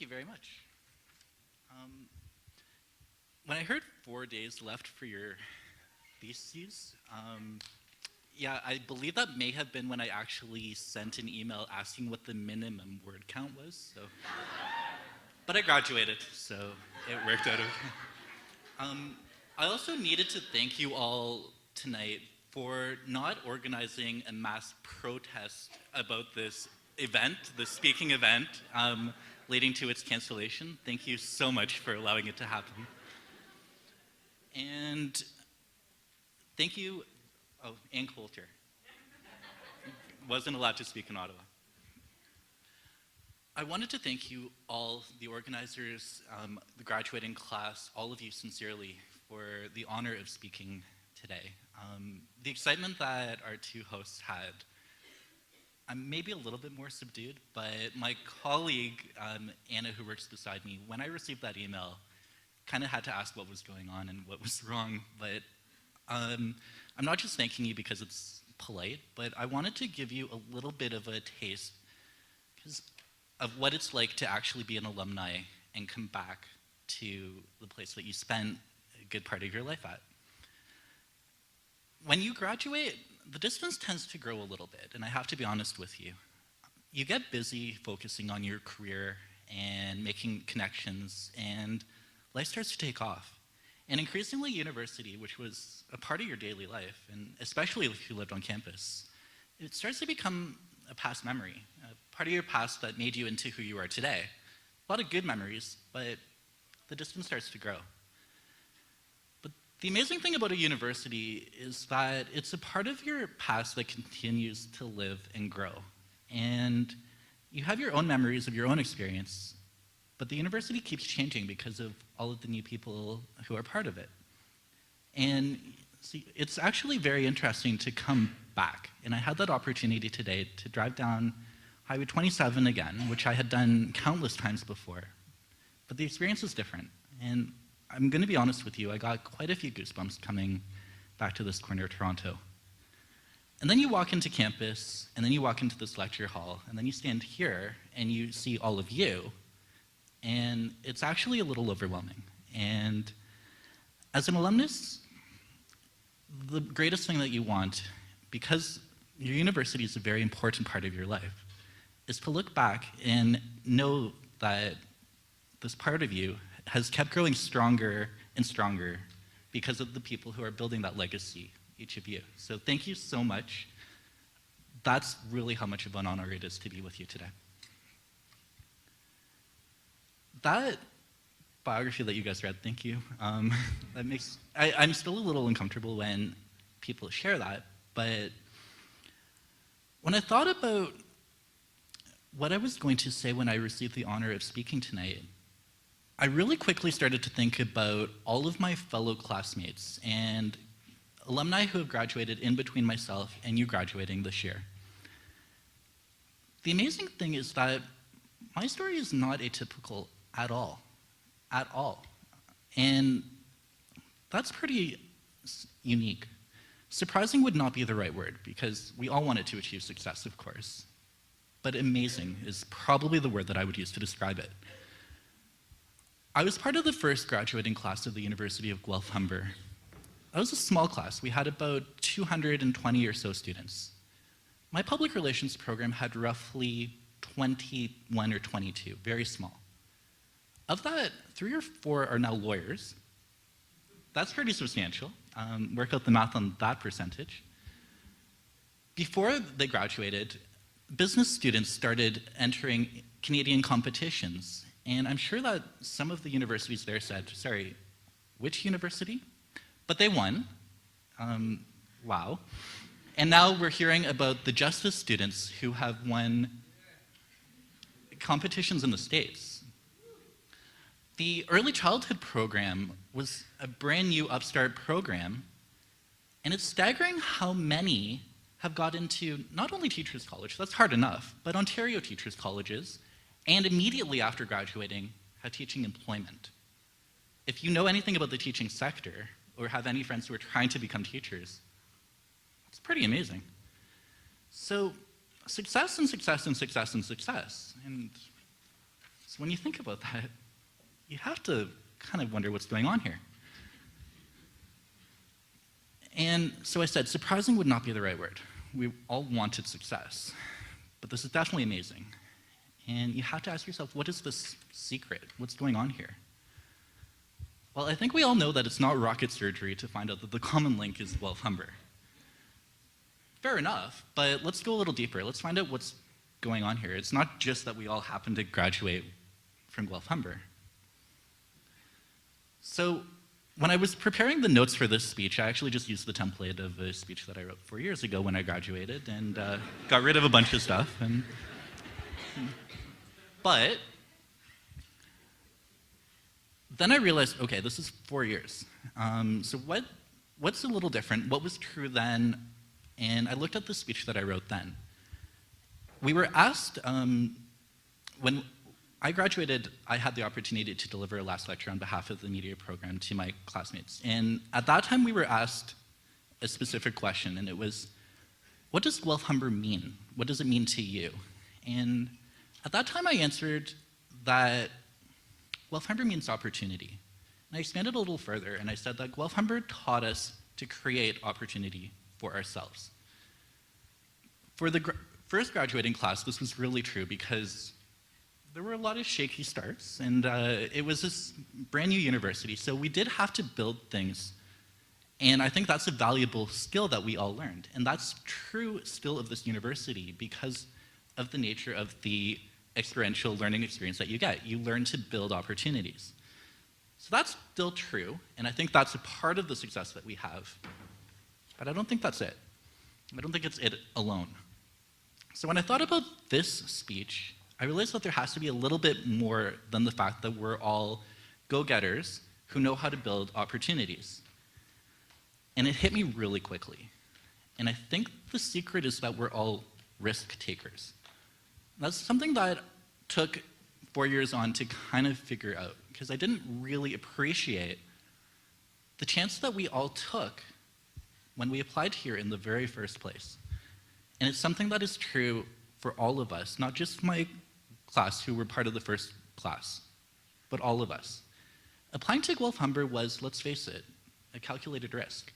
Thank you very much. When I heard 4 days left for your theses, yeah, I believe that may have been when I actually sent an email asking what the minimum word count was. So, but I graduated, so it worked out. I also needed to thank you all tonight for not organizing a mass protest about this event, the speaking event, leading to its cancellation. Thank you so much for allowing it to happen. And thank you, Ann Coulter. Wasn't allowed to speak in Ottawa. I wanted to thank you all, the organizers, the graduating class, all of you sincerely for the honor of speaking today. The excitement that our two hosts had, I'm maybe a little bit more subdued, but my colleague, Anna, who works beside me, when I received that email, kind of had to ask what was going on and what was wrong, but I'm not just thanking you because it's polite, but I wanted to give you a little bit of a taste of what it's like to actually be an alumni and come back to the place that you spent a good part of your life at. When you graduate, the distance tends to grow a little bit, and I have to be honest with you. You get busy focusing on your career and making connections, and life starts to take off. And increasingly, university, which was a part of your daily life, and especially if you lived on campus, it starts to become a past memory, a part of your past that made you into who you are today. A lot of good memories, but the distance starts to grow. But the amazing thing about a university is that it's a part of your past that continues to live and grow. And you have your own memories of your own experience, but the university keeps changing because of all of the new people who are part of it. And see, it's actually very interesting to come back. And I had that opportunity today to drive down Highway 27 again, which I had done countless times before. But the experience is different. And I'm going to be honest with you, I got quite a few goosebumps coming back to this corner of Toronto. And then you walk into campus, and then you walk into this lecture hall, and then you stand here, and you see all of you, and it's actually a little overwhelming. And as an alumnus, the greatest thing that you want, because your university is a very important part of your life, is to look back and know that this part of you has kept growing stronger and stronger because of the people who are building that legacy, each of you. So thank you so much. That's really how much of an honor it is to be with you today. That biography that you guys read, thank you. That makes, I'm still a little uncomfortable when people share that, but when I thought about what I was going to say when I received the honor of speaking tonight, I really quickly started to think about all of my fellow classmates and alumni who have graduated in between myself and you graduating this year. The amazing thing is that my story is not atypical at all. And that's pretty unique. Surprising would not be the right word because we all wanted to achieve success, of course. But amazing is probably the word that I would use to describe it. I was part of the first graduating class of the University of Guelph-Humber. That was a small class. We had about 220 or so students. My public relations program had roughly 21 or 22, very small. Of that, 3 or 4 are now lawyers. That's pretty substantial. Work out the math on that percentage. Before they graduated, business students started entering Canadian competitions. And I'm sure that some of the universities there said, sorry, which university? But they won. Wow. And now we're hearing about the justice students who have won competitions in the States. The early childhood program was a brand new upstart program, and it's staggering how many have got into not only Teachers College, that's hard enough, but Ontario Teachers Colleges, and immediately after graduating, have teaching employment. If you know anything about the teaching sector, or have any friends who are trying to become teachers, it's pretty amazing. So success and success and success and success. And So when you think about that, you have to kind of wonder what's going on here. And so I said, surprising would not be the right word. We all wanted success, but this is definitely amazing. And you have to ask yourself, what is this secret? What's going on here? Well, I think we all know that it's not rocket surgery to find out that the common link is Guelph-Humber. Fair enough, but let's go a little deeper. Let's find out what's going on here. It's not just that we all happen to graduate from Guelph-Humber. So when I was preparing the notes for this speech, I actually just used the template of a speech that I wrote 4 years ago when I graduated and got rid of a bunch of stuff. But then I realized, okay, this is 4 years. So what's a little different? What was true then? And I looked at the speech that I wrote then. We were asked, when I graduated, I had the opportunity to deliver a last lecture on behalf of the media program to my classmates. And at that time, we were asked a specific question, and it was, what does Guelph-Humber mean? What does it mean to you? And at that time, I answered that Guelph-Humber means opportunity. And I expanded a little further, and I said that Guelph-Humber taught us to create opportunity for ourselves. For the first graduating class, this was really true because there were a lot of shaky starts, and it was this brand new university, so we did have to build things. And I think that's a valuable skill that we all learned. And that's true still of this university because of the nature of the experiential learning experience that you get. You learn to build opportunities. So that's still true, and I think that's a part of the success that we have. But I don't think that's it. I don't think it's it alone. So when I thought about this speech, I realized that there has to be a little bit more than the fact that we're all go-getters who know how to build opportunities. And it hit me really quickly. And I think the secret is that we're all risk takers. That's something that took 4 years on to kind of figure out, because I didn't really appreciate the chance that we all took when we applied here in the very first place. And it's something that is true for all of us, not just my class who were part of the first class, but all of us. Applying to Guelph-Humber was, let's face it, a calculated risk.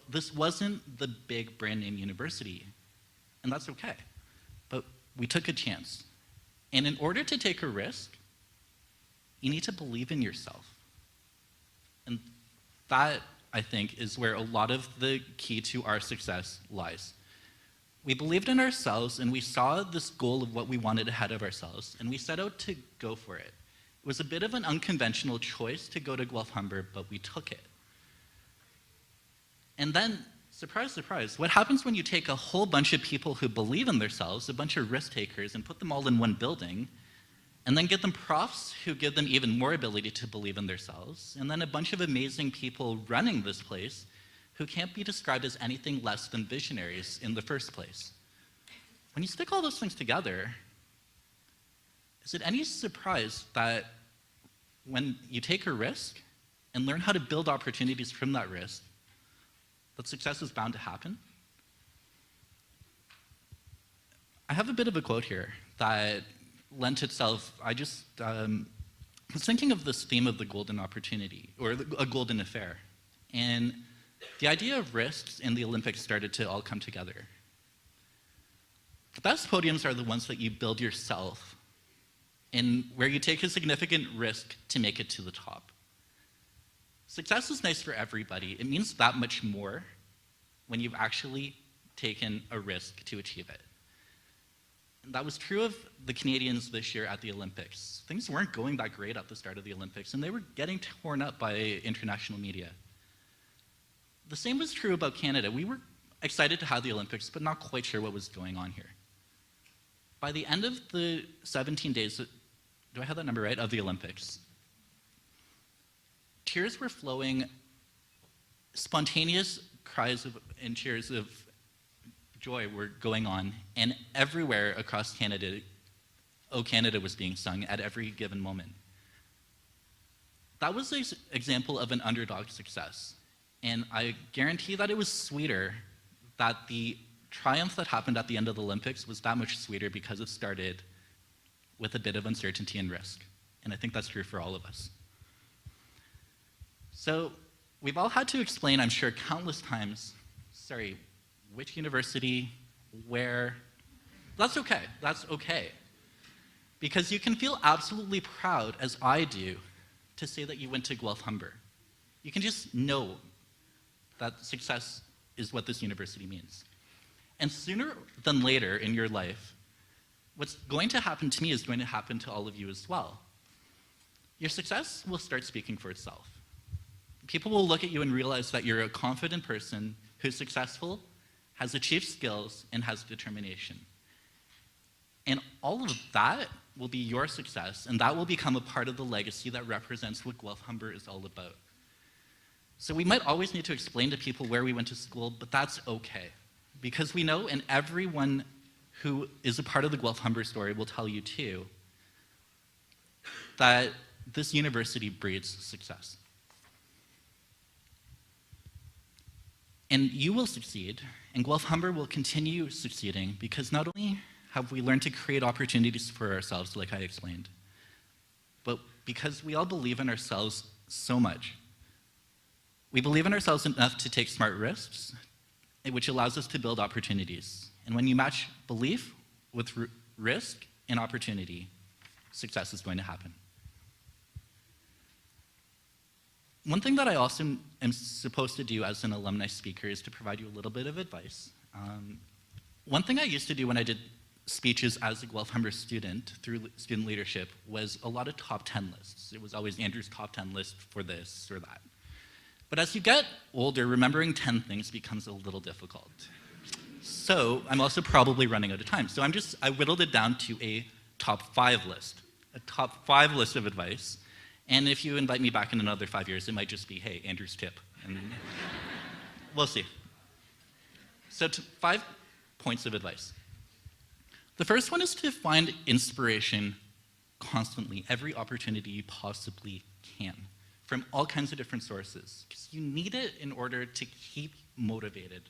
This wasn't the big brand name university, and that's okay. But we took a chance. And in order to take a risk, you need to believe in yourself. And that, I think, is where a lot of the key to our success lies. We believed in ourselves, and we saw this goal of what we wanted ahead of ourselves, and we set out to go for it. It was a bit of an unconventional choice to go to Guelph-Humber, but we took it. And then, surprise, surprise, what happens when you take a whole bunch of people who believe in themselves, a bunch of risk takers, and put them all in one building, and then get them profs who give them even more ability to believe in themselves, and then a bunch of amazing people running this place who can't be described as anything less than visionaries in the first place. When you stick all those things together, is it any surprise that when you take a risk and learn how to build opportunities from that risk, that success is bound to happen? I have a bit of a quote here that lent itself, I just was thinking of this theme of the golden opportunity, or a golden affair. And the idea of risks in the Olympics started to all come together. The best podiums are the ones that you build yourself and where you take a significant risk to make it to the top. Success is nice for everybody. It means that much more when you've actually taken a risk to achieve it. And that was true of the Canadians this year at the Olympics. Things weren't going that great at the start of the Olympics, and they were getting torn up by international media. The same was true about Canada. We were excited to have the Olympics, but not quite sure what was going on here. By the end of the 17 days, do I have that number right, of the Olympics, tears were flowing, spontaneous cries and cheers of joy were going on, and everywhere across Canada, "O Canada" was being sung at every given moment. That was an example of an underdog success. And I guarantee that it was sweeter, that the triumph that happened at the end of the Olympics was that much sweeter because it started with a bit of uncertainty and risk. And I think that's true for all of us. So we've all had to explain, I'm sure, countless times, sorry, which university, where. That's okay, that's okay. Because you can feel absolutely proud, as I do, to say that you went to Guelph-Humber. You can just know that success is what this university means. And sooner than later in your life, what's going to happen to me is going to happen to all of you as well. Your success will start speaking for itself. People will look at you and realize that you're a confident person who's successful, has achieved skills, and has determination. And all of that will be your success, and that will become a part of the legacy that represents what Guelph-Humber is all about. So we might always need to explain to people where we went to school, but that's okay. Because we know, and everyone who is a part of the Guelph-Humber story will tell you too, that this university breeds success. And you will succeed, and Guelph-Humber will continue succeeding because not only have we learned to create opportunities for ourselves, like I explained, but because we all believe in ourselves so much. We believe in ourselves enough to take smart risks, which allows us to build opportunities. And when you match belief with risk and opportunity, success is going to happen. One thing that I also am supposed to do as an alumni speaker is to provide you a little bit of advice. One thing I used to do when I did speeches as a Guelph-Humber student through student leadership was a lot of top 10 lists. It was always Andrew's top 10 list for this or that. But as you get older, remembering 10 things becomes a little difficult. So I'm also probably running out of time. So I whittled it down to a top 5 list, a top 5 list of advice. And if you invite me back in another 5 years, it might just be, hey, Andrew's tip. And we'll see. So 5 points of advice. The first one is to find inspiration constantly, every opportunity you possibly can, from all kinds of different sources, because you need it in order to keep motivated.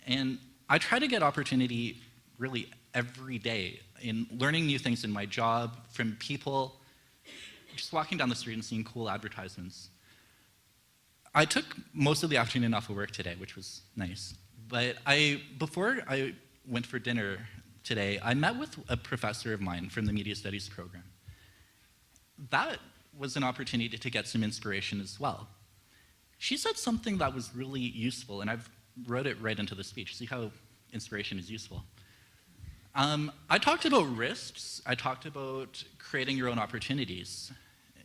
And I try to get opportunity really every day in learning new things in my job, from people, just walking down the street and seeing cool advertisements. I took most of the afternoon off of work today, which was nice. But before I went for dinner today, I met with a professor of mine from the Media Studies program. That was an opportunity to get some inspiration as well. She said something that was really useful, and I've wrote it right into the speech. See how inspiration is useful. I talked about risks. I talked about creating your own opportunities.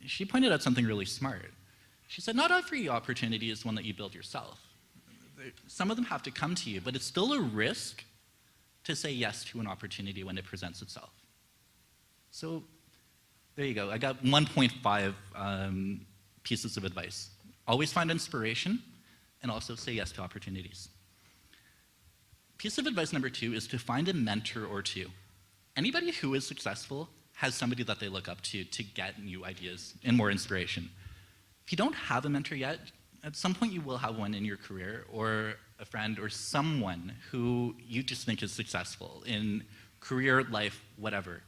She pointed out something really smart. She said, not every opportunity is one that you build yourself. Some of them have to come to you, but it's still a risk to say yes to an opportunity when it presents itself. So there you go. I got 1.5 pieces of advice. Always find inspiration, and also say yes to opportunities. Piece of advice number 2 is to find a mentor or two. Anybody who is successful has somebody that they look up to get new ideas and more inspiration. If you don't have a mentor yet, at some point you will have one in your career, or a friend, or someone who you just think is successful in career, life, whatever.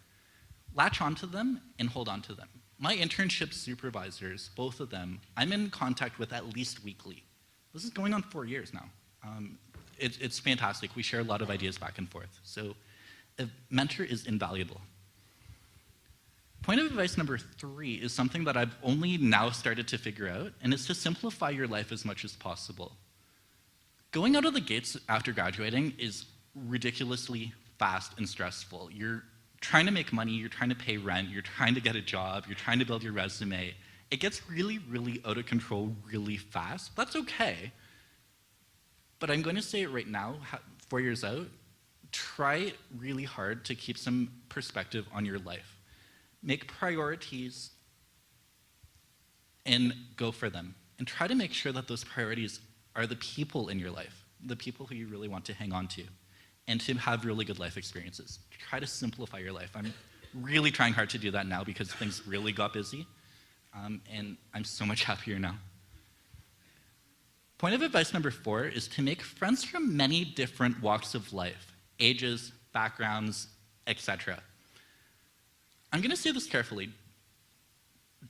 Latch onto them and hold on to them. My internship supervisors, both of them, I'm in contact with at least weekly. This is going on 4 years now. It's fantastic. We share a lot of ideas back and forth. So a mentor is invaluable. Point of advice number 3 is something that I've only now started to figure out, and it's to simplify your life as much as possible. Going out of the gates after graduating is ridiculously fast and stressful. You're trying to make money, you're trying to pay rent, you're trying to get a job, you're trying to build your resume. It gets really, really out of control really fast. That's okay. But I'm going to say it right now, 4 years out, try really hard to keep some perspective on your life. Make priorities and go for them. And try to make sure that those priorities are the people in your life, the people who you really want to hang on to, and to have really good life experiences. Try to simplify your life. I'm really trying hard to do that now because things really got busy, and I'm so much happier now. Point of advice number 4 is to make friends from many different walks of life, ages, backgrounds, etc. I'm going to say this carefully.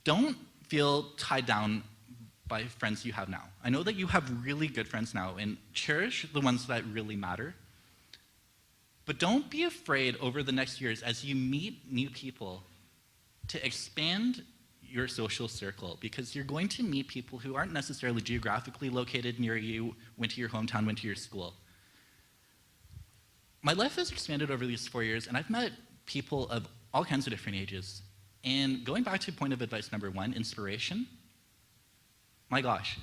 Don't feel tied down by friends you have now. I know that you have really good friends now, and cherish the ones that really matter. But don't be afraid over the next years as you meet new people to expand your social circle, because you're going to meet people who aren't necessarily geographically located near you, went to your hometown, went to your school. My life has expanded over these 4 years, and I've met people of all kinds of different ages. And going back to point of advice number 1, inspiration, my gosh,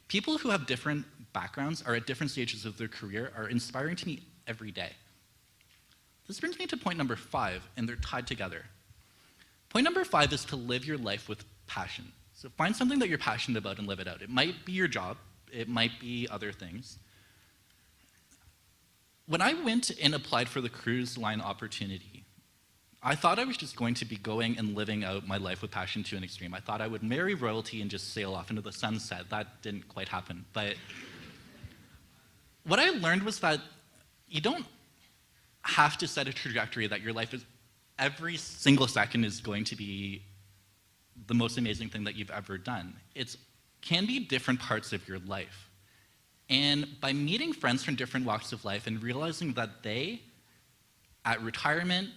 people who have different backgrounds or at different stages of their career are inspiring to me every day. This brings me to point number 5, and they're tied together. Point number 5 is to live your life with passion. So find something that you're passionate about and live it out. It might be your job, it might be other things. When I went and applied for the cruise line opportunity, I thought I was just going to be going and living out my life with passion to an extreme. I thought I would marry royalty and just sail off into the sunset. That didn't quite happen. But what I learned was that you don't have to set a trajectory that your life is, every single second is going to be the most amazing thing that you've ever done. It can be different parts of your life. And by meeting friends from different walks of life and realizing that they, at retirement,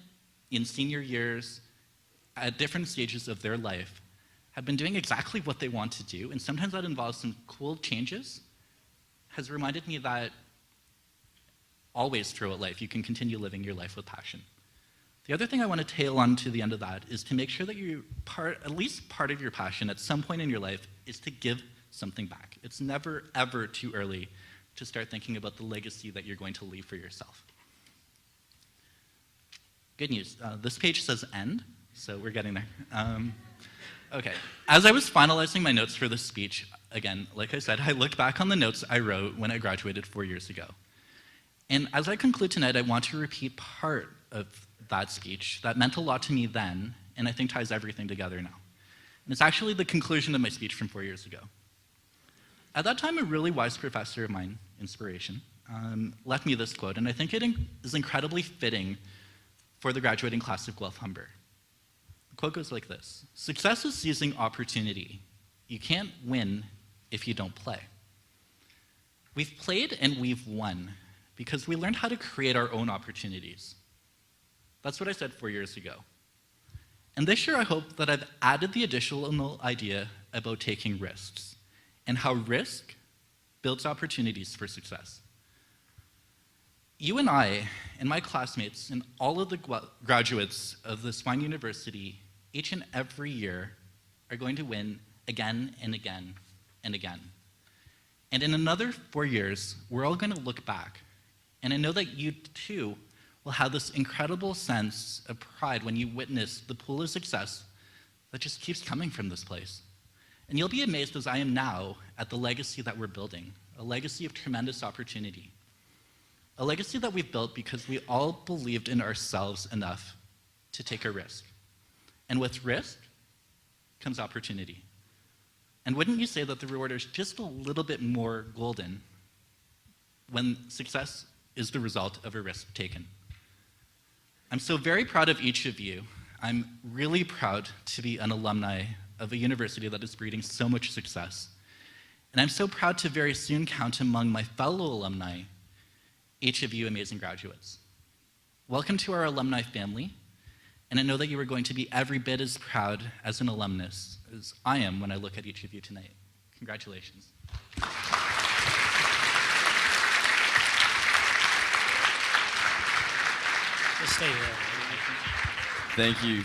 in senior years, at different stages of their life, have been doing exactly what they want to do, and sometimes that involves some cool changes, has reminded me that always throughout life, you can continue living your life with passion. The other thing I want to tail on to the end of that is to make sure that at least part of your passion at some point in your life is to give something back. It's never, ever too early to start thinking about the legacy that you're going to leave for yourself. Good news, this page says end, so we're getting there. Okay, as I was finalizing my notes for this speech, again, like I said, I looked back on the notes I wrote when I graduated 4 years ago. And as I conclude tonight, I want to repeat part of that speech that meant a lot to me then, and I think ties everything together now. And it's actually the conclusion of my speech from 4 years ago. At that time, a really wise professor of mine, inspiration, left me this quote, and I think it is incredibly fitting for the graduating class of Guelph-Humber. The quote goes like this: "Success is seizing opportunity. You can't win if you don't play." We've played and we've won because we learned how to create our own opportunities. That's what I said 4 years ago. And this year I hope that I've added the additional idea about taking risks and how risk builds opportunities for success. You and I, and my classmates, and all of the graduates of this fine university, each and every year, are going to win again and again and again. And in another 4 years, we're all going to look back. And I know that you too will have this incredible sense of pride when you witness the pool of success that just keeps coming from this place. And you'll be amazed, as I am now, at the legacy that we're building, a legacy of tremendous opportunity. A legacy that we've built because we all believed in ourselves enough to take a risk. And with risk comes opportunity. And wouldn't you say that the reward is just a little bit more golden when success is the result of a risk taken? I'm so very proud of each of you. I'm really proud to be an alumni of a university that is breeding so much success. And I'm so proud to very soon count among my fellow alumni each of you amazing graduates. Welcome to our alumni family, and I know that you are going to be every bit as proud as an alumnus as I am when I look at each of you tonight. Congratulations. Stay here. Thank you.